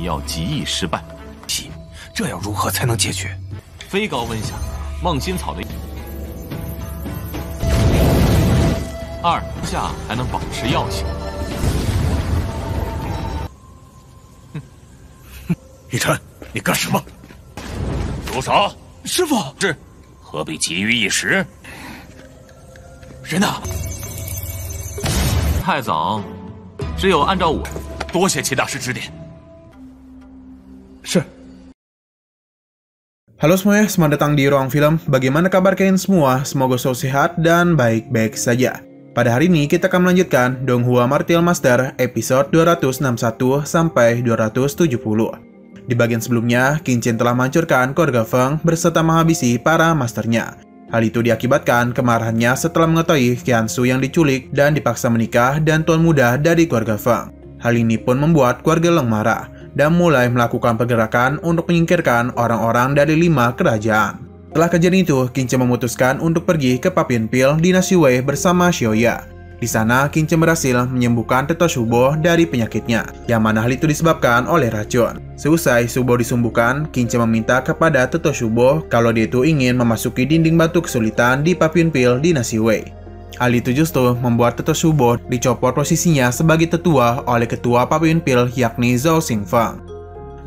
要极易失败。这要如何才能解决？非高温下，梦心草的2下还能保持药性。雨辰，你干什么？住手！师傅，是，何必急于一时？人呢？太早，只有按照我。多谢齐大师指点。是。Halo semuanya, selamat datang di Ruang Film. Bagaimana kabar kalian semua? Semoga selalu sehat dan baik-baik saja. Pada hari ini kita akan melanjutkan Donghua Martial Master episode 261 sampai 270. Di bagian sebelumnya, Qin Chen telah menghancurkan keluarga Feng berserta menghabisi para masternya. Hal itu diakibatkan kemarahannya setelah mengetahui Qiansu yang diculik dan dipaksa menikah dan tuan muda dari keluarga Feng. Hal ini pun membuat keluarga Leng marah dan mulai melakukan pergerakan untuk menyingkirkan orang-orang dari 5 kerajaan. Setelah kejadian itu, Qin Chen memutuskan untuk pergi ke Papien Pil dinasti Wei bersama Xiaoya. Di sana, Qin Chen berhasil menyembuhkan Tetua Shubo dari penyakitnya, yang mana hal itu disebabkan oleh racun. Seusai Shubo disembuhkan, Qin Chen meminta kepada Tetua Shubo kalau dia itu ingin memasuki dinding batu kesulitan di Papien Pil dinasti Wei. Hal itu justru membuat Tetua Shubo dicopot posisinya sebagai tetua oleh ketua Papien Pil yakni Zhao Xingfang.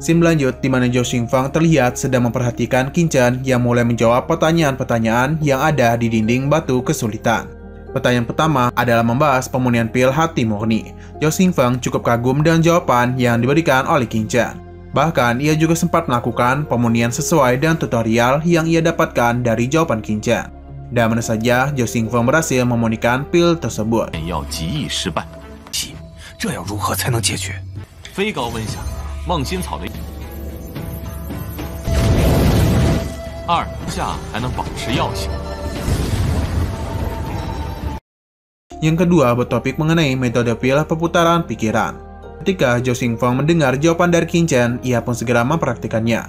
Scene berlanjut di mana Zhao Xingfang terlihat sedang memperhatikan Qin Chen yang mulai menjawab pertanyaan-pertanyaan yang ada di dinding batu kesulitan. Pertanyaan pertama adalah membahas pemurnian pil hati murni. Zhao Xingfang cukup kagum dengan jawaban yang diberikan oleh Qin Chen. Bahkan ia juga sempat melakukan pemurnian sesuai dengan tutorial yang ia dapatkan dari jawaban Qin Chen. Dan mana saja Zhao Xingfang berhasil memurnikan pil tersebut. 要极易失败。这要如何才能解决？非高温下，梦心草的2下还能保持药性。 Yang kedua bertopik mengenai metode pil perputaran pikiran. Ketika Zhao Xingfang mendengar jawaban dari Qin Chen, ia pun segera mempraktikannya.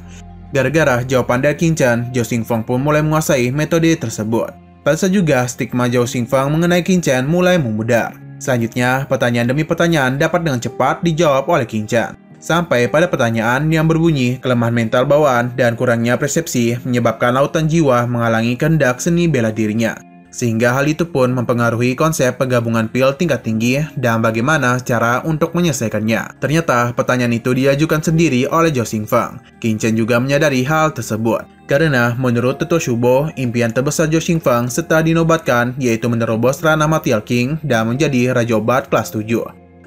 Gara-gara jawaban dari Qin Chen, Zhao Xingfang pun mulai menguasai metode tersebut. Pada juga stigma Zhao Xingfang mengenai Qin Chen mulai memudar. Selanjutnya, pertanyaan demi pertanyaan dapat dengan cepat dijawab oleh Qin Chen. Sampai pada pertanyaan yang berbunyi kelemahan mental bawaan dan kurangnya persepsi menyebabkan lautan jiwa menghalangi kehendak seni bela dirinya. Sehingga hal itu pun mempengaruhi konsep penggabungan pil tingkat tinggi dan bagaimana cara untuk menyelesaikannya. Ternyata pertanyaan itu diajukan sendiri oleh Zhao Xingfang. Qin Chen juga menyadari hal tersebut. Karena menurut Tetua Shubo, impian terbesar Zhao Xingfang setelah dinobatkan yaitu menerobos ranah Martial King dan menjadi Raja Obat kelas 7.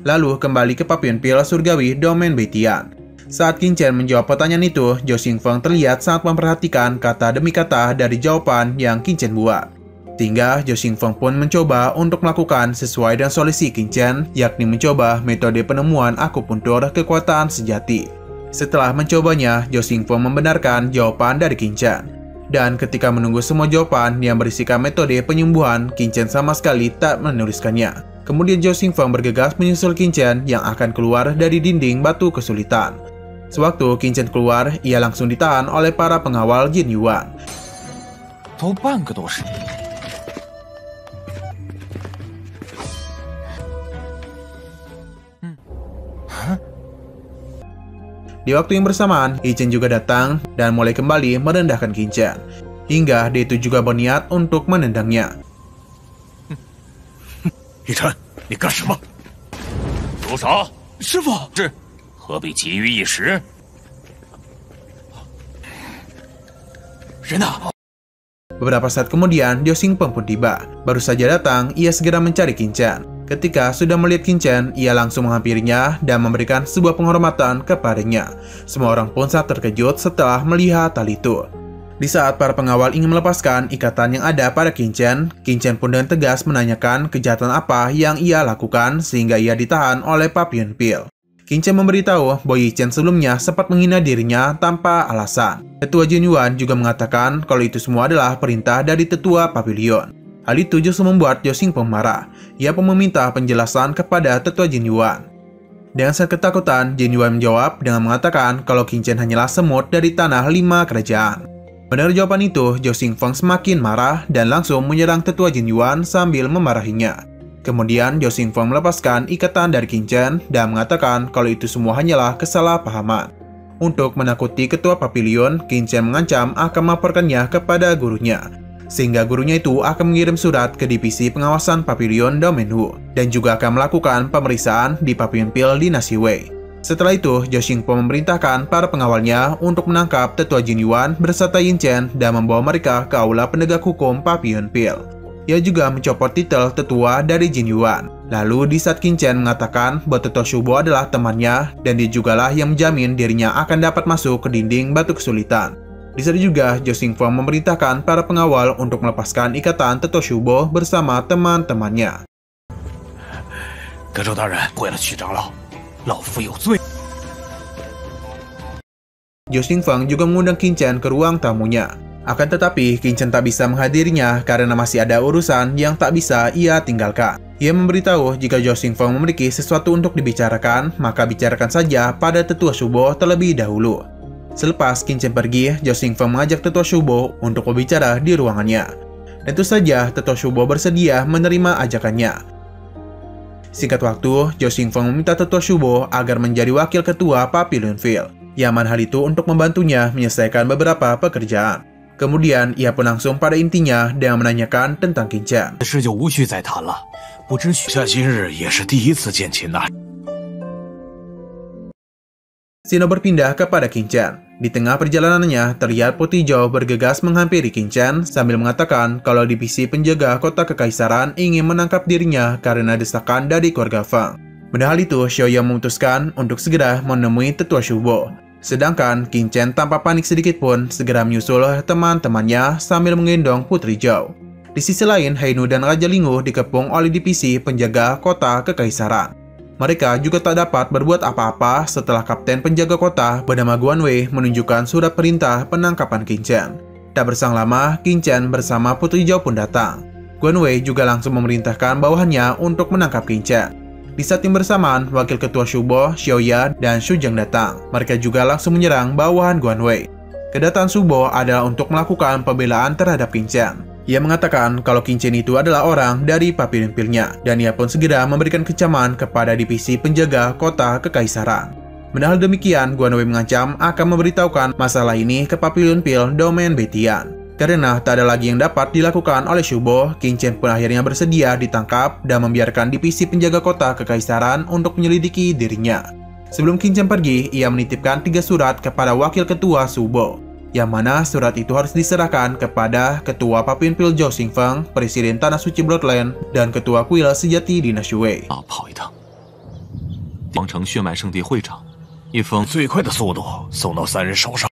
Lalu kembali ke Papien Pil surgawi domain Beitian. Saat Qin Chen menjawab pertanyaan itu, Zhao Xingfang terlihat sangat memperhatikan kata demi kata dari jawaban yang Qin Chen buat. Sehingga Zhao Xingfang pun mencoba untuk melakukan sesuai dengan solusi Qin Chen, yakni mencoba metode penemuan akupuntur kekuatan sejati. Setelah mencobanya, Zhao Xingfang membenarkan jawaban dari Qin Chen. Dan ketika menunggu semua jawaban yang berisikan metode penyembuhan, Qin Chen sama sekali tak menuliskannya. Kemudian Zhao Xingfang bergegas menyusul Qin Chen yang akan keluar dari dinding batu kesulitan. Sewaktu Qin Chen keluar, ia langsung ditahan oleh para pengawal Jin Yuan. 都半个多世纪。 Di waktu yang bersamaan, Qin Chen juga datang dan mulai kembali merendahkan Qin Chen. Hingga dia itu juga berniat untuk menendangnya. 雨辰，你干什么？住手！师傅，是，何必急于一时？人呢？ Beberapa saat kemudian, Zhao Xingfang pun tiba. Baru saja datang, ia segera mencari Qin Chen. Ketika sudah melihat Qin Chen, ia langsung menghampirinya dan memberikan sebuah penghormatan kepadanya. Semua orang pun sangat terkejut setelah melihat hal itu. Di saat para pengawal ingin melepaskan ikatan yang ada pada Qin Chen pun dengan tegas menanyakan kejahatan apa yang ia lakukan sehingga ia ditahan oleh Papien Pil. Qin Chen memberitahu bahwa Yi Chen sebelumnya sempat menghina dirinya tanpa alasan. Tetua Jin Yuan juga mengatakan kalau itu semua adalah perintah dari Tetua Pavilion. Hal itu justru membuat Zhao Xingfang marah. Ia pun meminta penjelasan kepada Tetua Jin Yuan. Dengan sangat ketakutan, Jin Yuan menjawab dengan mengatakan kalau Qin Chen hanyalah semut dari tanah 5 kerajaan. Mendengar jawaban itu, Zhao Xingfang semakin marah dan langsung menyerang Tetua Jin Yuan sambil memarahinya. Kemudian Zhao Xingfeng melepaskan ikatan dari Qin Chen dan mengatakan kalau itu semua hanyalah kesalahpahaman. Untuk menakuti ketua Papilion, Qin Chen mengancam akan melaporkannya kepada gurunya, sehingga gurunya itu akan mengirim surat ke divisi pengawasan Papilion Domenhu dan juga akan melakukan pemeriksaan di Papilion Pil dinasti Wei. Setelah itu, Zhao Xingfeng memerintahkan para pengawalnya untuk menangkap tetua Jin Yuan berserta Yin Chen dan membawa mereka ke aula penegak hukum Papilion Pil. Ia juga mencopot titel tetua dari Jin Yuan. Lalu di saat Qin Chen mengatakan bahwa Tetua Shubo adalah temannya dan dia jugalah yang menjamin dirinya akan dapat masuk ke dinding batu kesulitan. Di sana juga, Zhao Xingfeng memerintahkan para pengawal untuk melepaskan ikatan Tetua Shubo bersama teman-temannya. 阁州大人，为了许长老，老夫有罪。 Zhao Xingfeng juga mengundang Qin Chen ke ruang tamunya. Akan tetapi, Qin Chen tak bisa menghadirinya karena masih ada urusan yang tak bisa ia tinggalkan. Ia memberitahu jika Zhao Xingfeng memiliki sesuatu untuk dibicarakan, maka bicarakan saja pada Tetua Shubo terlebih dahulu. Selepas Qin Chen pergi, Zhao Xingfeng mengajak Tetua Shubo untuk berbicara di ruangannya. Tentu saja, Tetua Shubo bersedia menerima ajakannya. Singkat waktu, Zhao Xingfeng meminta Tetua Shubo agar menjadi wakil ketua Papilion Pil. Ia aman hal itu untuk membantunya menyelesaikan beberapa pekerjaan. Kemudian, ia pun langsung pada intinya dan menanyakan tentang Qin Chen. 事就无需再谈了，不知许下今日也是第一次见秦大。 Sino berpindah kepada Qin Chen. Di tengah perjalanannya, terlihat Putih Zhao bergegas menghampiri Qin Chen sambil mengatakan kalau divisi penjaga kota kekaisaran ingin menangkap dirinya karena desakan dari keluarga Feng. Padahal itu, Xiaoya memutuskan untuk segera menemui Tetua Shubo. Sedangkan Qin Chen tanpa panik sedikit pun segera menyusul teman-temannya sambil menggendong Putri Zhao. Di sisi lain, Hainu dan Raja Lingu dikepung oleh divisi penjaga kota kekaisaran. Mereka juga tak dapat berbuat apa-apa setelah kapten penjaga kota bernama Guan Wei menunjukkan surat perintah penangkapan Qin Chen. Tak berselang lama, Qin Chen bersama Putri Zhao pun datang. Guan Wei juga langsung memerintahkan bawahannya untuk menangkap Qin Chen. Di saat yang bersamaan, Wakil Ketua Shubo, Xiaoya, dan Xu Zheng datang. Mereka juga langsung menyerang bawahan Guan Wei. Kedatangan Shubo adalah untuk melakukan pembelaan terhadap Qin Chen. Ia mengatakan kalau Qin Chen itu adalah orang dari Papilion Pil-nya, dan ia pun segera memberikan kecaman kepada divisi penjaga kota kekaisaran. Padahal demikian, Guan Wei mengancam akan memberitahukan masalah ini ke Papilion Pil Domain Betian. Karena tak ada lagi yang dapat dilakukan oleh Shubo, Qin Chen pun akhirnya bersedia ditangkap dan membiarkan divisi penjaga kota kekaisaran untuk menyelidiki dirinya. Sebelum Qin Chen pergi, ia menitipkan 3 surat kepada wakil ketua Shubo, yang mana surat itu harus diserahkan kepada ketua Papilion Pil Zhao Xingfeng, presiden Tanah Suci Bloodland, dan ketua kuil sejati dinasti Wei. 跑一趟，王城血脉圣地会长，一封最快的速度送到3人手上。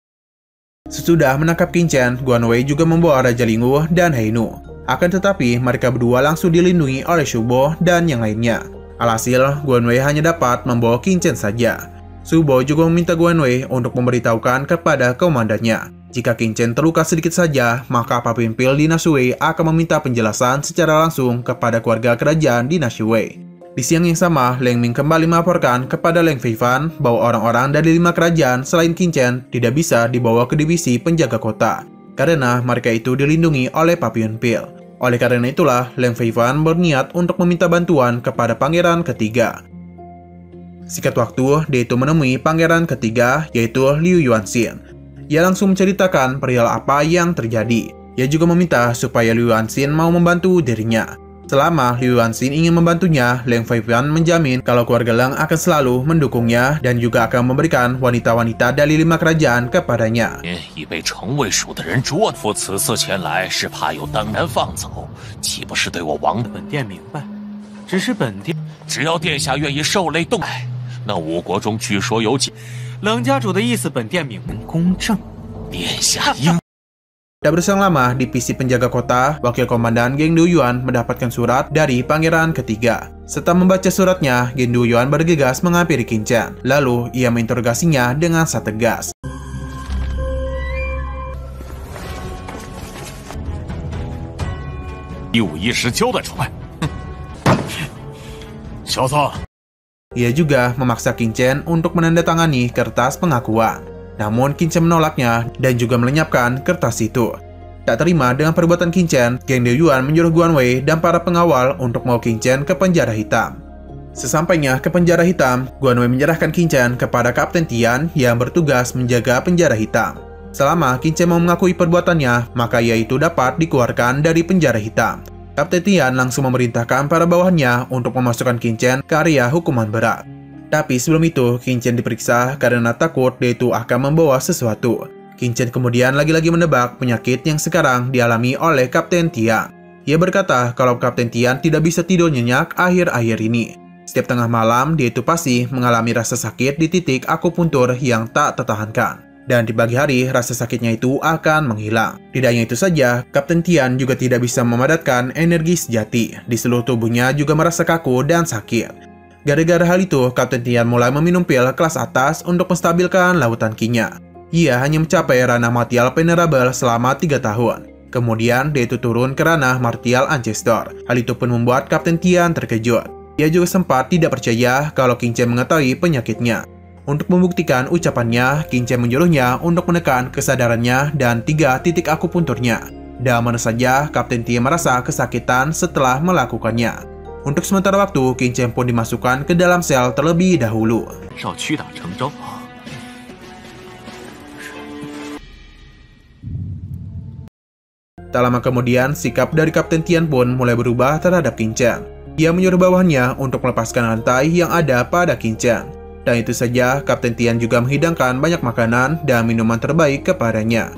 Sesudah menangkap Qin Chen, Guan Wei juga membawa Raja Lingu dan Hainu. Akan tetapi, mereka berdua langsung dilindungi oleh Shubo dan yang lainnya. Alhasil, Guan Wei hanya dapat membawa Qin Chen saja. Shubo juga meminta Guan Wei untuk memberitahukan kepada komandannya. Jika Qin Chen terluka sedikit saja, maka Papilion Pil dinasti Wei akan meminta penjelasan secara langsung kepada keluarga kerajaan dinasti Wei. Di siang yang sama, Leng Ming kembali melaporkan kepada Leng Feifan bahwa orang-orang dari 5 kerajaan selain Qin Chen tidak bisa dibawa ke divisi penjaga kota, karena mereka itu dilindungi oleh Papilion Pil. Oleh karena itulah, Leng Feifan berniat untuk meminta bantuan kepada pangeran ketiga. Singkat waktu, dia itu menemui pangeran ketiga, yaitu Liu Yuanxin. Ia langsung menceritakan perihal apa yang terjadi. Ia juga meminta supaya Liu Yuanxin mau membantu dirinya. Selama Liu Yuanxin ingin membantunya, Leng Feifan menjamin kalau keluarga Leng akan selalu mendukungnya dan juga akan memberikan wanita-wanita dari 5 kerajaan kepadanya. 已被城卫署的人捉夫此次前来是怕有当然放走，岂不是对我王本殿明白，只是本殿只要殿下愿意受累动爱，那吴国中据说有几冷家主的意思，本殿明白。公正，殿下应。 Tak berselang lama, divisi penjaga kota, wakil komandan Geng Duyuan mendapatkan surat dari pangeran ketiga. Setelah membaca suratnya, Geng Duyuan bergegas menghampiri Qin Chen. Lalu, ia menginterogasinya dengan sangat tegas. Ia juga memaksa Qin Chen untuk menandatangani kertas pengakuan. Namun Qin Chen menolaknya dan juga melenyapkan kertas itu. Tak terima dengan perbuatan Qin Chen, geng De Yuan menyuruh Guan Wei dan para pengawal untuk membawa Qin Chen ke penjara hitam. Sesampainya ke penjara hitam, Guan Wei menyerahkan Qin Chen kepada Kapten Tian yang bertugas menjaga penjara hitam. Selama Qin Chen mau mengakui perbuatannya, maka ia itu dapat dikeluarkan dari penjara hitam. Kapten Tian langsung memerintahkan para bawahannya untuk memasukkan Qin Chen ke area hukuman berat. Tapi sebelum itu, Qin Chen diperiksa karena takut dia itu akan membawa sesuatu. Qin Chen kemudian lagi-lagi menebak penyakit yang sekarang dialami oleh Kapten Tian. Ia berkata kalau Kapten Tian tidak bisa tidur nyenyak akhir-akhir ini. Setiap tengah malam, dia itu pasti mengalami rasa sakit di titik akupuntur yang tak tertahankan. Dan di pagi hari, rasa sakitnya itu akan menghilang. Tidak hanya itu saja, Kapten Tian juga tidak bisa memadatkan energi sejati. Di seluruh tubuhnya juga merasa kaku dan sakit. Gara-gara hal itu, Kapten Tian mulai meminum pil kelas atas untuk menstabilkan lautan Qi-nya. Ia hanya mencapai ranah martial venerable selama 3 tahun. Kemudian, dia itu turun ke ranah martial ancestor. Hal itu pun membuat Kapten Tian terkejut. Ia juga sempat tidak percaya kalau Qin Chen mengetahui penyakitnya. Untuk membuktikan ucapannya, Qin Chen menyuruhnya untuk menekan kesadarannya dan 3 titik akupunturnya. Dan mana saja, Kapten Tian merasa kesakitan setelah melakukannya. Untuk sementara waktu, Qin Chen pun dimasukkan ke dalam sel terlebih dahulu. Tak lama kemudian, sikap dari Kapten Tian pun mulai berubah terhadap Qin Chen. Ia menyuruh bawahannya untuk melepaskan rantai yang ada pada Qin Chen. Dan itu saja, Kapten Tian juga menghidangkan banyak makanan dan minuman terbaik kepadanya.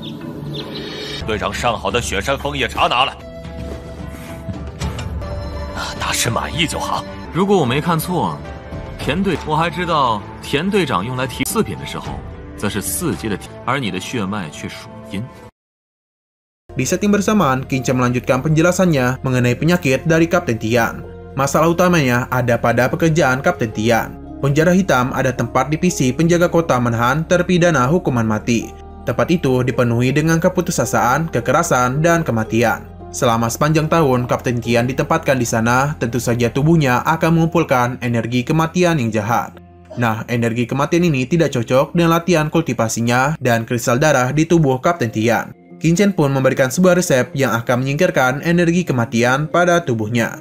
Di setting bersamaan, Qin Chen melanjutkan penjelasannya mengenai penyakit dari Kapten Tian. Masalah utamanya ada pada pekerjaan Kapten Tian. Penjara hitam ada tempat divisi penjaga kota menahan terpidana hukuman mati. Tempat itu dipenuhi dengan keputusasaan, kekerasan, dan kematian. Selama sepanjang tahun Kapten Tian ditempatkan di sana, tentu saja tubuhnya akan mengumpulkan energi kematian yang jahat. Nah, energi kematian ini tidak cocok dengan latihan kultivasinya dan kristal darah di tubuh Kapten Tian. Qin Chen pun memberikan sebuah resep yang akan menyingkirkan energi kematian pada tubuhnya.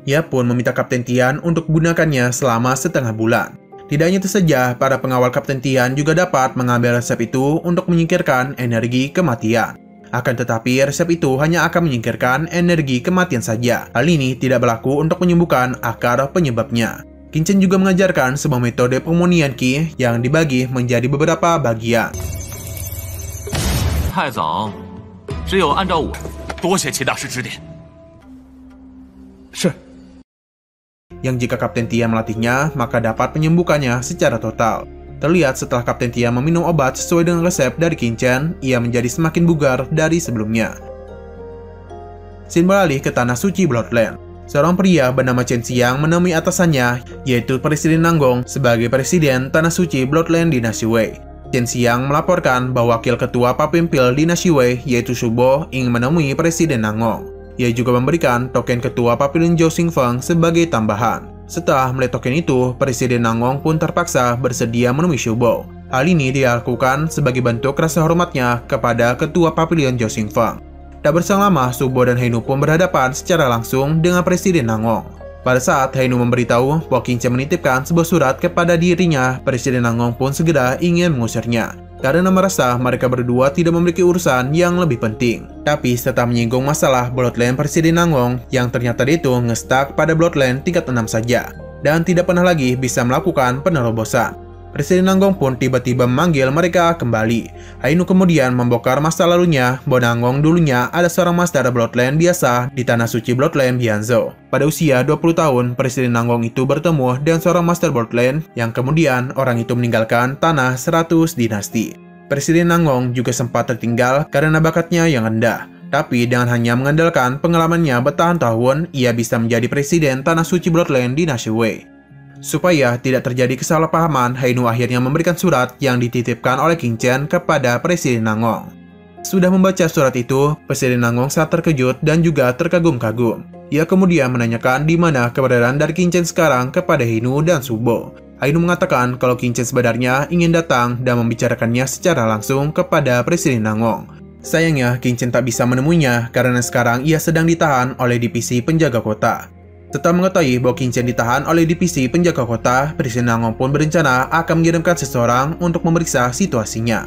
Ia pun meminta Kapten Tian untuk menggunakannya selama setengah bulan. Tidak hanya itu saja, para pengawal Kapten Tian juga dapat mengambil resep itu untuk menyingkirkan energi kematian. Akan tetapi, resep itu hanya akan menyingkirkan energi kematian saja. Hal ini tidak berlaku untuk menyembuhkan akar penyebabnya. Qin Chen juga mengajarkan sebuah metode pemunian Qi yang dibagi menjadi beberapa bagian. Yang jika Kapten Tian melatihnya, maka dapat menyembuhkannya secara total. Terlihat setelah Kapten Tian meminum obat sesuai dengan resep dari Qin Chen, ia menjadi semakin bugar dari sebelumnya. Scene beralih ke Tanah Suci Bloodland. Seorang pria bernama Chen Xiang menemui atasannya, yaitu Presiden Nanggong sebagai Presiden Tanah Suci Bloodland Dinasti Wei. Chen Xiang melaporkan bahwa Wakil Ketua Papimpil Dinasti Wei, yaitu Shubo, ingin menemui Presiden Nanggong. Ia juga memberikan token Ketua Pavilion Zhou Xingfeng sebagai tambahan. Setelah melihat token itu, Presiden Nanggong pun terpaksa bersedia menemui Shubo. Hal ini dia lakukan sebagai bentuk rasa hormatnya kepada Ketua Pavilion Zhou Xingfeng. Tak berselang lama, Shubo dan Hainu pun berhadapan secara langsung dengan Presiden Nanggong. Pada saat Hainu memberitahu bahwa Qin Chen menitipkan sebuah surat kepada dirinya, Presiden Nanggong pun segera ingin mengusirnya. Karena merasa mereka berdua tidak memiliki urusan yang lebih penting. Tapi setelah menyinggung masalah Bloodland Presiden Nanggong, yang ternyata dia itu ngestak pada Bloodland tingkat 6 saja, dan tidak pernah lagi bisa melakukan penerobosan. Presiden Nanggong pun tiba-tiba memanggil mereka kembali. Hainu kemudian membongkar masa lalunya bahwa Nanggong dulunya ada seorang Master Bloodland biasa di Tanah Suci Bloodland Bianzhou. Pada usia 20 tahun, Presiden Nanggong itu bertemu dengan seorang Master Bloodland yang kemudian orang itu meninggalkan Tanah 100 Dinasti. Presiden Nanggong juga sempat tertinggal karena bakatnya yang rendah. Tapi dengan hanya mengandalkan pengalamannya bertahun-tahun, ia bisa menjadi Presiden Tanah Suci Bloodland Dinasti Wei. Supaya tidak terjadi kesalahpahaman, Hainu akhirnya memberikan surat yang dititipkan oleh Qin Chen kepada Presiden Nanggong. Sudah membaca surat itu, Presiden Nanggong sangat terkejut dan juga terkagum-kagum. Ia kemudian menanyakan di mana keberadaan dari Qin Chen sekarang kepada Hainu dan Shubo. Hainu mengatakan kalau Qin Chen sebenarnya ingin datang dan membicarakannya secara langsung kepada Presiden Nanggong. Sayangnya, King Chen tak bisa menemuinya karena sekarang ia sedang ditahan oleh divisi penjaga kota. Setelah mengetahui bahwa King Chen ditahan oleh divisi penjaga kota, Presiden Nangong pun berencana akan mengirimkan seseorang untuk memeriksa situasinya.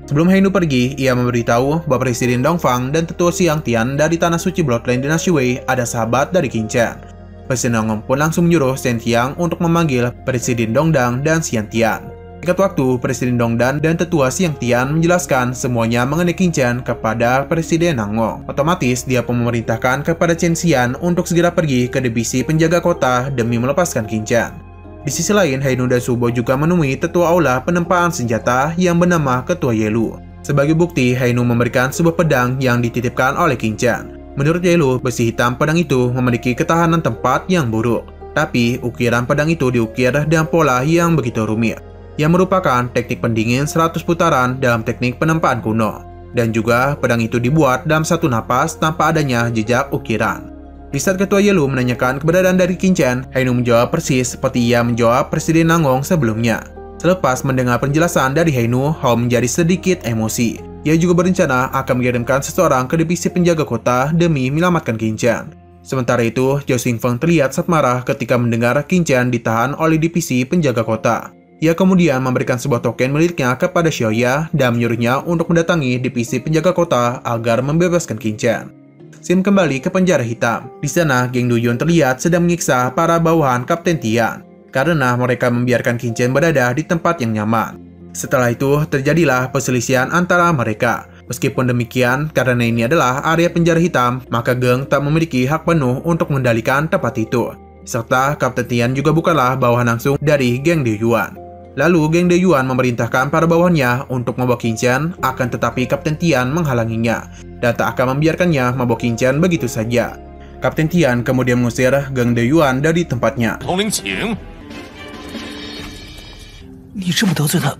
Sebelum Hainu pergi, ia memberitahu bahwa Presiden Dongfang dan Tetua Xiang Tian dari Tanah Suci Bloodline Dinasti Wei ada sahabat dari King Chen. Presiden Nangong pun langsung menyuruh Shen Tiang untuk memanggil Presiden Dongdan dan Xiang Tian. Singkat waktu, Presiden Dongdan dan Tetua Xiang Tian menjelaskan semuanya mengenai King Chen kepada Presiden Nangong. Otomatis, dia pun memerintahkan kepada Chen Xian untuk segera pergi ke divisi penjaga kota demi melepaskan King Chen. Di sisi lain, Hainu dan Subo juga menemui Tetua Aula Penempaan Senjata yang bernama Ketua Yelu. Sebagai bukti, Hainu memberikan sebuah pedang yang dititipkan oleh King Chen. Menurut Yelu, besi hitam pedang itu memiliki ketahanan tempat yang buruk. Tapi, ukiran pedang itu diukir dengan pola yang begitu rumit, yang merupakan teknik pendingin 100 putaran dalam teknik penempaan kuno. Dan juga pedang itu dibuat dalam satu napas tanpa adanya jejak ukiran. Di saat Ketua Yelu menanyakan keberadaan dari King Chen, Hainu menjawab persis seperti ia menjawab Presiden Nangong sebelumnya. Selepas mendengar penjelasan dari Hainu, Hao menjadi sedikit emosi. Ia juga berencana akan mengirimkan seseorang ke divisi penjaga kota demi menyelamatkan King Chen. Sementara itu, Zhao Xingfeng terlihat sangat marah ketika mendengar King Chen ditahan oleh divisi penjaga kota. Ia kemudian memberikan sebuah token miliknya kepada Xiaoya dan menyuruhnya untuk mendatangi divisi penjaga kota agar membebaskan King Chen. Scene kembali ke penjara hitam. Di sana, geng Duyun terlihat sedang menyiksa para bawahan Kapten Tian karena mereka membiarkan King Chen berada di tempat yang nyaman. Setelah itu, terjadilah perselisihan antara mereka. Meskipun demikian, karena ini adalah area penjara hitam, maka geng tak memiliki hak penuh untuk mengendalikan tempat itu. Serta Kapten Tian juga bukanlah bawahan langsung dari geng Duyun. Lalu, geng Duyun memerintahkan para bawahannya untuk membawa King Chen, akan tetapi Kapten Tian menghalanginya dan tak akan membiarkannya membawa King Chen begitu saja. Kapten Tian kemudian mengusir geng Duyun dari tempatnya. 统领请，你这么得罪他，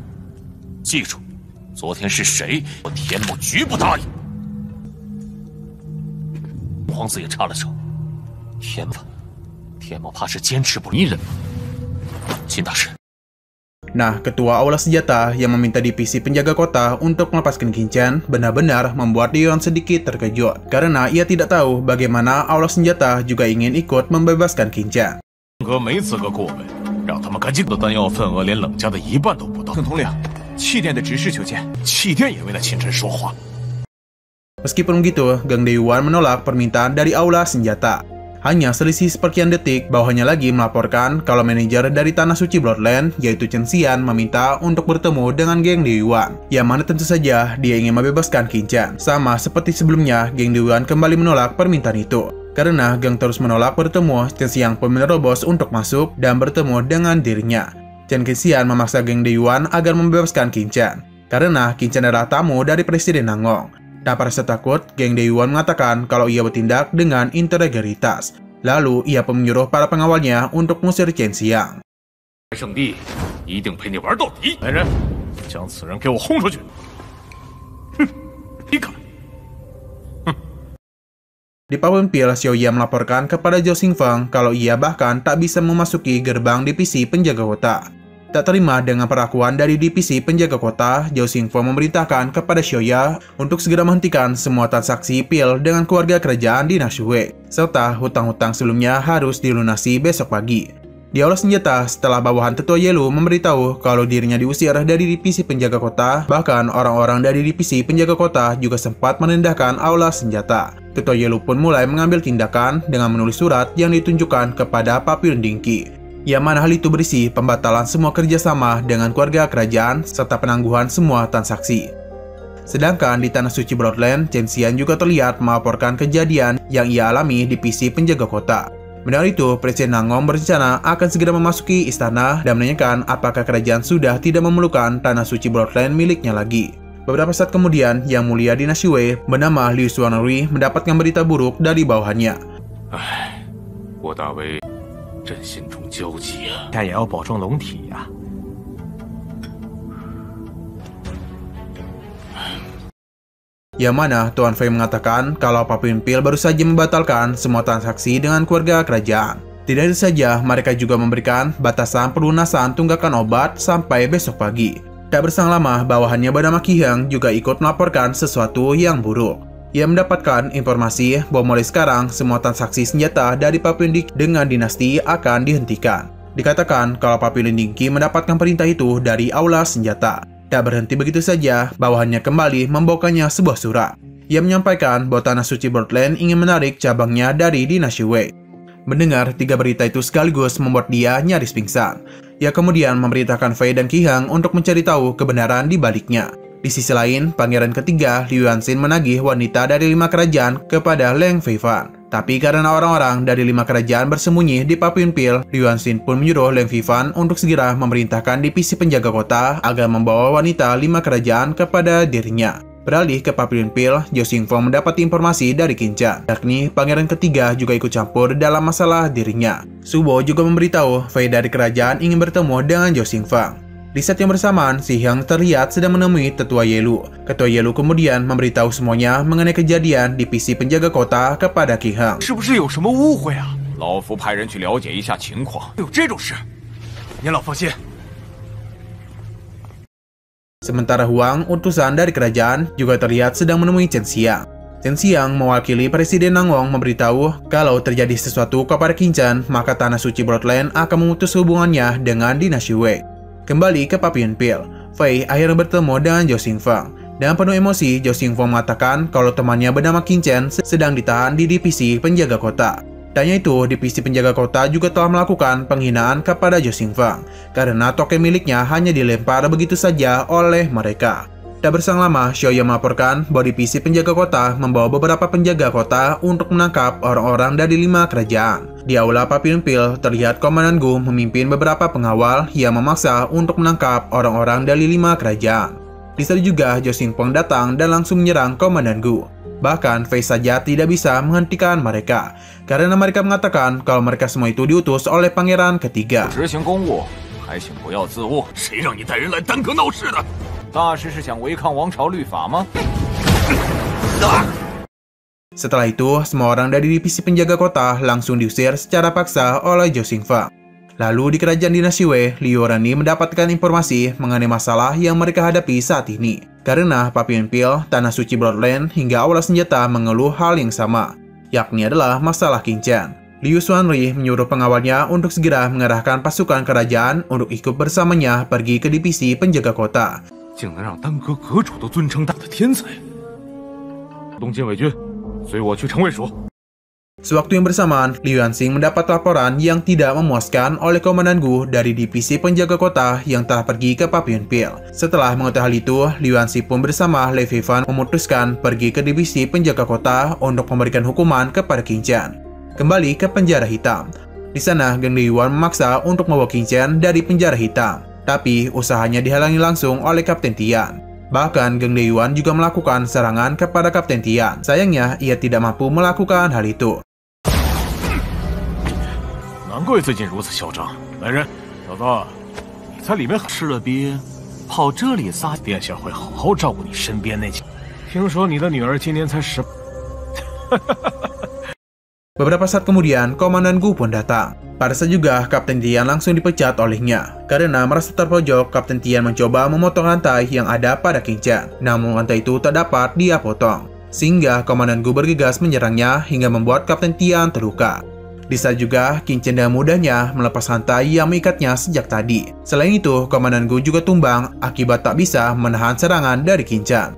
记住，昨天是谁，我田某绝不答应。皇子也插了手，田某怕是坚持不住。你忍。秦大师。 Nah, Ketua Aula Senjata yang meminta divisi penjaga kota untuk melepaskan King Chen benar-benar membuat Duyun sedikit terkejut karena ia tidak tahu bagaimana Aula Senjata juga ingin ikut membebaskan King Chen. 哥没资格过问，让他们赶紧的弹药份额连冷家的一半都不到。邓统领，气殿的指示求见，气殿也为了秦晨说话。 Meskipun begitu, geng Duyun menolak permintaan dari Aula Senjata. Hanya selisih seperkian detik, bawahannya lagi melaporkan kalau manajer dari Tanah Suci Bloodline, yaitu Chen Xian, meminta untuk bertemu dengan geng Duyun. Yang mana tentu saja dia ingin membebaskan King Chen. Sama seperti sebelumnya, geng Duyun kembali menolak permintaan itu. Karena geng terus menolak bertemu, Chen Xian pun menerobos untuk masuk dan bertemu dengan dirinya. Chen Xian memaksa geng Duyun agar membebaskan King Chen. Karena King Chen adalah tamu dari Presiden Nangong. Tanpa rasa takut, geng Duyun mengatakan kalau ia bertindak dengan integritas. Lalu, ia pun menyuruh para pengawalnya untuk mengusir Chen Xiang. 圣地一定陪你玩到底。来人，将此人给我轰出去！哼，你敢！ Di Pawempil, Xiaoya melaporkan kepada Zhao Xingfeng kalau ia bahkan tak bisa memasuki gerbang divisi penjaga kota. Tak terima dengan perlakuan dari divisi penjaga kota, Zhao Xingfeng memerintahkan kepada Xiaoya untuk segera menghentikan semua transaksi pil dengan keluarga kerajaan dinasti Wei, serta hutang-hutang sebelumnya harus dilunasi besok pagi. Di Aula Senjata, setelah bawahan Tetua Yelu memberitahu kalau dirinya diusir dari divisi penjaga kota, bahkan orang-orang dari divisi penjaga kota juga sempat merendahkan Aula Senjata. Tetua Yelu pun mulai mengambil tindakan dengan menulis surat yang ditunjukkan kepada Papillon Dingki, yang mana hal itu berisi pembatalan semua kerjasama dengan keluarga kerajaan serta penangguhan semua transaksi. Sedangkan di Tanah Suci Bloodline, Chen Xian juga terlihat melaporkan kejadian yang ia alami di divisi penjaga kota. Mendengar itu, Presiden Nangong berencana akan segera memasuki istana dan menanyakan apakah kerajaan sudah tidak memerlukan Tanah Suci Bloodline miliknya lagi. Beberapa saat kemudian, Yang Mulia Dinasti Wei bernama Liu Xuanrui mendapatkan berita buruk dari bawahannya. 我大为 朕心中焦急啊！他也要保重龙体呀。Yang mana Tuan Fei mengatakan kalau Papillon Pil baru saja membatalkan semua transaksi dengan keluarga kerajaan. Tidak itu saja, mereka juga memberikan batasan pelunasan tunggakan obat sampai besok pagi. Tak berselang lama, bawahannya bernama Qi Heng juga ikut melaporkan sesuatu yang buruk. Ia mendapatkan informasi bahwa mulai sekarang semua transaksi senjata dari Papillon Dinky dengan dinasti akan dihentikan. Dikatakan kalau Papillon Dinky mendapatkan perintah itu dari aula senjata. Tak berhenti begitu saja, bawahannya kembali membawakannya sebuah surat. Ia menyampaikan bahwa Tanah Suci Bloodline ingin menarik cabangnya dari dinasti Wei. Mendengar 3 berita itu sekaligus membuat dia nyaris pingsan. Ia kemudian memerintahkan Fei dan Qi Heng untuk mencari tahu kebenaran di baliknya. Di sisi lain, pangeran ketiga, Liu Yuanxin, menagih wanita dari 5 kerajaan kepada Leng Feifan. Tapi karena orang-orang dari 5 kerajaan bersembunyi di Papillon Pil, Liu Yuanxin pun menyuruh Leng Feifan untuk segera memerintahkan divisi penjaga kota agar membawa wanita 5 kerajaan kepada dirinya. Beralih ke Papillon Pil, Zhao Xingfeng mendapat informasi dari Qin Zhan, yakni pangeran ketiga juga ikut campur dalam masalah dirinya. Su Bo juga memberitahu Fei dari kerajaan ingin bertemu dengan Zhao Xingfeng. Di saat yang bersamaan, Si Heng terlihat sedang menemui Tetua Yelu. Ketua Yelu kemudian memberitahu semuanya mengenai kejadian divisi penjaga kota kepada Qi Heng. 是不是有什么误会啊？老夫派人去了解一下情况。有这种事，您老放心。 Sementara Huang, utusan dari kerajaan, juga terlihat sedang menemui Chen Xiang. Chen Xiang mewakili Presiden Nangong memberitahu kalau terjadi sesuatu kepada Qin Zhan, maka Tanah Suci Bloodline akan memutus hubungannya dengan dinasti Wei. Kembali ke Papillon Pil, Fei akhirnya bertemu dengan Zhao Xingfeng. Dengan penuh emosi, Zhao Xingfeng mengatakan kalau temannya bernama Qin Zhan sedang ditahan di divisi penjaga kota. Tanya itu, divisi penjaga kota juga telah melakukan penghinaan kepada Zhao Xingfeng karena token miliknya hanya dilempar begitu saja oleh mereka. Tak berselang lama, Xiaoyan melaporkan bahwa divisi penjaga kota membawa beberapa penjaga kota untuk menangkap orang-orang dari 5 kerajaan. Di aula Papillon Pil, terlihat Komandan Gu memimpin beberapa pengawal yang memaksa untuk menangkap orang-orang dari 5 kerajaan. Di sana juga Zhao Xingfeng datang dan langsung menyerang Komandan Gu. Bahkan Fei saja tidak bisa menghentikan mereka, karena mereka mengatakan kalau mereka semua itu diutus oleh pangeran ketiga. 执行公务，还请不要自误。谁让你带人来耽搁闹事的？大师是想违抗王朝律法吗？ Setelah itu, semua orang dari divisi penjaga kota langsung diusir secara paksa oleh Zhao Xingfeng. Lalu di kerajaan dinasti Wei, Liu Yuanxin mendapatkan informasi mengenai masalah yang mereka hadapi saat ini. Karena Papillon Pil, Tanah Suci Bloodline, hingga aula senjata mengeluh hal yang sama, yakni adalah masalah Qin Zhan. Liu Xuanri menyuruh pengawalnya untuk segera mengerahkan pasukan kerajaan untuk ikut bersamanya pergi ke divisi penjaga kota. 竟能让耽搁阁主都尊称大的天才！东禁卫军，随我去城卫署。 Sewaktu yang bersamaan, Liu Yuanxin mendapat laporan yang tidak memuaskan oleh Komandan Gu dari divisi penjaga kota yang telah pergi ke Papillon Pil. Setelah mengetahui hal itu, Liu Yuanxin pun bersama Lei Feifan memutuskan pergi ke divisi penjaga kota untuk memberikan hukuman kepada Qin Zhan. Kembali ke penjara hitam. Di sana, Geng Deiyuan memaksa untuk membawa Qin Zhan dari penjara hitam. Tapi usahanya dihalangi langsung oleh Kapten Tian. Bahkan Geng Deiyuan juga melakukan serangan kepada Kapten Tian. Sayangnya, ia tidak mampu melakukan hal itu. 难怪最近如此嚣张。来人，小子，你在里面吃了鳖，跑这里撒，殿下会好好照顾你身边那几。听说你的女儿今年才10。Beberapa saat kemudian, Komandan Gu pun datang. Pada saat juga, Kapten Tian langsung dipecat olehnya. Karena merasa terpojok, Kapten Tian mencoba memotong rantai yang ada pada Qin Zhan. Namun rantai itu tak dapat dia potong. Sehingga Komandan Gu bergegas menyerangnya hingga membuat Kapten Tian terluka. Di saat juga, Qin Zhan dengan mudahnya melepas rantai yang mengikatnya sejak tadi. Selain itu, Komandan Gu juga tumbang akibat tak bisa menahan serangan dari Qin Zhan.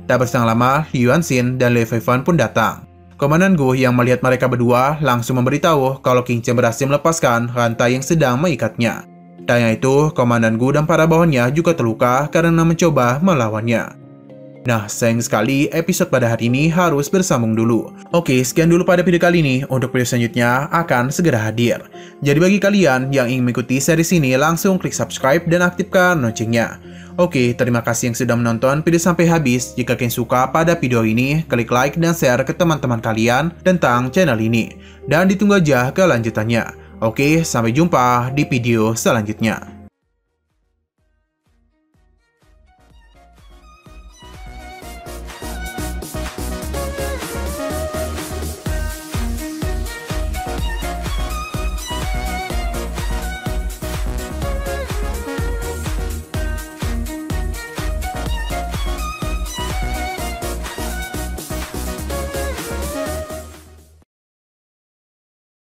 Tak berselang lama, Liu Yuanxin dan Lei Feifan pun datang. Komandan Gu yang melihat mereka berdua langsung memberitahu kalau Qin Zhan berhasil melepaskan rantai yang sedang mengikatnya. Tanya itu, Komandan Gu dan para bawahannya juga terluka karena mencoba melawannya. Nah, sayang sekali episode pada hari ini harus bersambung dulu. Oke, sekian dulu pada video kali ini. Untuk video selanjutnya akan segera hadir. Jadi bagi kalian yang ingin mengikuti series ini, langsung klik subscribe dan aktifkan loncengnya. Oke, terima kasih yang sudah menonton video sampai habis. Jika kalian suka pada video ini, klik like dan share ke teman-teman kalian tentang channel ini. Dan ditunggu aja kelanjutannya. Oke, sampai jumpa di video selanjutnya.